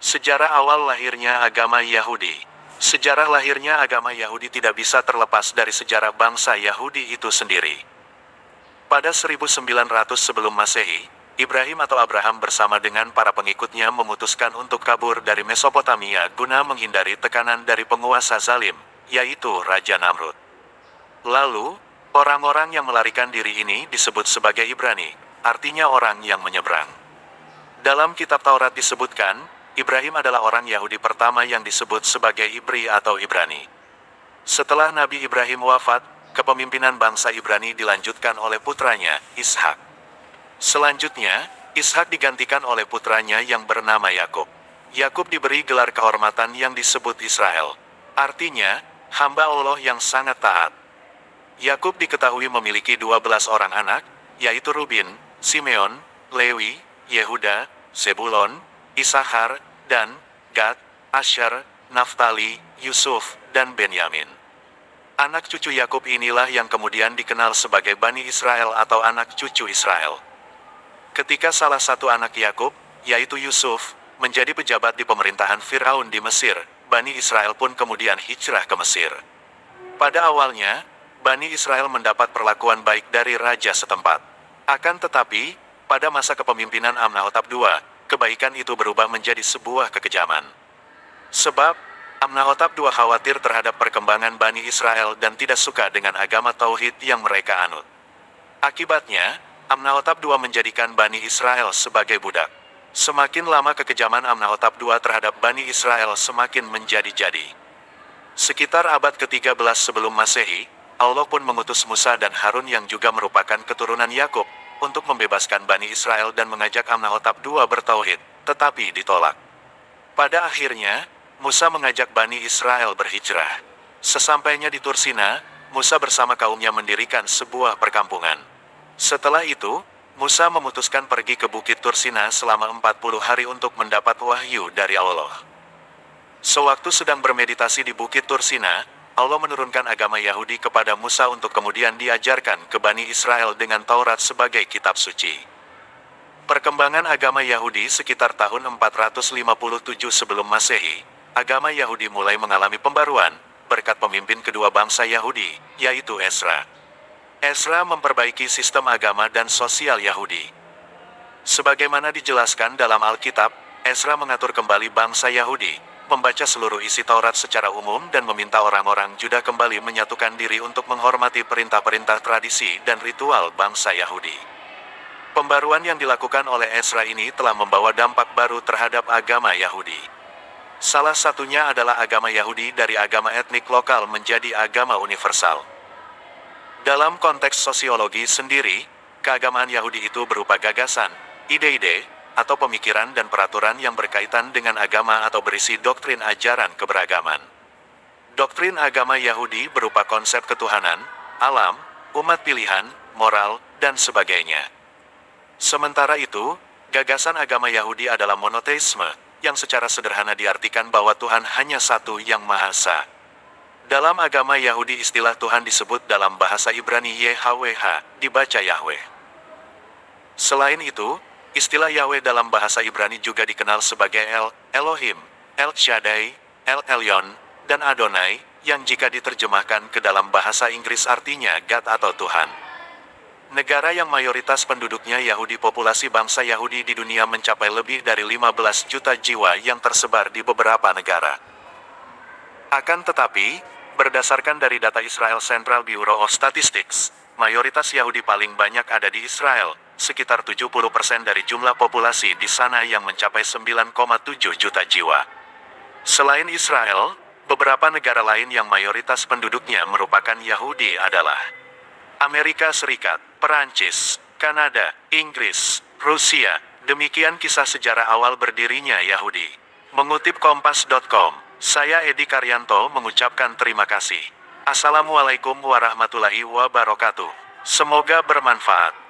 Sejarah awal lahirnya agama Yahudi. Sejarah lahirnya agama Yahudi tidak bisa terlepas dari sejarah bangsa Yahudi itu sendiri. Pada 1900 sebelum Masehi, Ibrahim atau Abraham bersama dengan para pengikutnya memutuskan untuk kabur dari Mesopotamia guna menghindari tekanan dari penguasa zalim, yaitu Raja Namrud. Lalu, orang-orang yang melarikan diri ini disebut sebagai Ibrani, artinya orang yang menyeberang. Dalam kitab Taurat disebutkan, Ibrahim adalah orang Yahudi pertama yang disebut sebagai Ibri atau Ibrani. Setelah Nabi Ibrahim wafat, kepemimpinan bangsa Ibrani dilanjutkan oleh putranya, Ishak. Selanjutnya, Ishak digantikan oleh putranya yang bernama Yakub. Yakub diberi gelar kehormatan yang disebut Israel. Artinya, hamba Allah yang sangat taat. Yakub diketahui memiliki 12 orang anak, yaitu Rubin, Simeon, Lewi, Yehuda, Zebulon, Isahar, dan Gad, Asher, Naftali, Yusuf, dan Benyamin. Anak cucu Yakub inilah yang kemudian dikenal sebagai Bani Israel atau anak cucu Israel. Ketika salah satu anak Yakub, yaitu Yusuf, menjadi pejabat di pemerintahan Firaun di Mesir, Bani Israel pun kemudian hijrah ke Mesir. Pada awalnya, Bani Israel mendapat perlakuan baik dari raja setempat. Akan tetapi, pada masa kepemimpinan Amnahotap II, kebaikan itu berubah menjadi sebuah kekejaman. Sebab, Amnahotap II khawatir terhadap perkembangan Bani Israel dan tidak suka dengan agama Tauhid yang mereka anut. Akibatnya, Amnahotap II menjadikan Bani Israel sebagai budak. Semakin lama kekejaman Amnahotap II terhadap Bani Israel semakin menjadi-jadi. Sekitar abad ke-13 sebelum Masehi, Allah pun mengutus Musa dan Harun yang juga merupakan keturunan Yakub, untuk membebaskan Bani Israel dan mengajak Amnahotap II bertauhid, tetapi ditolak. Pada akhirnya, Musa mengajak Bani Israel berhijrah. Sesampainya di Tursina, Musa bersama kaumnya mendirikan sebuah perkampungan. Setelah itu, Musa memutuskan pergi ke Bukit Tursina selama 40 hari untuk mendapat wahyu dari Allah. Sewaktu sedang bermeditasi di Bukit Tursina, Allah menurunkan agama Yahudi kepada Musa untuk kemudian diajarkan ke Bani Israel dengan Taurat sebagai kitab suci. Perkembangan agama Yahudi sekitar tahun 457 sebelum Masehi, agama Yahudi mulai mengalami pembaruan, berkat pemimpin kedua bangsa Yahudi, yaitu Ezra. Ezra memperbaiki sistem agama dan sosial Yahudi. Sebagaimana dijelaskan dalam Alkitab, Ezra mengatur kembali bangsa Yahudi, membaca seluruh isi Taurat secara umum dan meminta orang-orang Juda kembali menyatukan diri untuk menghormati perintah-perintah tradisi dan ritual bangsa Yahudi. Pembaruan yang dilakukan oleh Ezra ini telah membawa dampak baru terhadap agama Yahudi. Salah satunya adalah agama Yahudi dari agama etnik lokal menjadi agama universal. Dalam konteks sosiologi sendiri, keagamaan Yahudi itu berupa gagasan, ide-ide, atau pemikiran dan peraturan yang berkaitan dengan agama atau berisi doktrin ajaran keberagaman. Doktrin agama Yahudi berupa konsep ketuhanan, alam, umat pilihan, moral, dan sebagainya. Sementara itu, gagasan agama Yahudi adalah monoteisme, yang secara sederhana diartikan bahwa Tuhan hanya satu yang Maha Esa. Dalam agama Yahudi istilah Tuhan disebut dalam bahasa Ibrani YHWH, dibaca Yahweh. Selain itu, istilah Yahweh dalam bahasa Ibrani juga dikenal sebagai El, Elohim, El Shaddai, El Elyon, dan Adonai, yang jika diterjemahkan ke dalam bahasa Inggris artinya God atau Tuhan. Negara yang mayoritas penduduknya Yahudi, populasi bangsa Yahudi di dunia mencapai lebih dari 15 juta jiwa yang tersebar di beberapa negara. Akan tetapi, berdasarkan dari data Israel Central Bureau of Statistics, mayoritas Yahudi paling banyak ada di Israel, sekitar 70% dari jumlah populasi di sana yang mencapai 9,7 juta jiwa. Selain Israel, beberapa negara lain yang mayoritas penduduknya merupakan Yahudi adalah Amerika Serikat, Perancis, Kanada, Inggris, Rusia. Demikian kisah sejarah awal berdirinya Yahudi. Mengutip Kompas.com, saya Edi Karyanto mengucapkan terima kasih. Assalamualaikum warahmatullahi wabarakatuh. Semoga bermanfaat.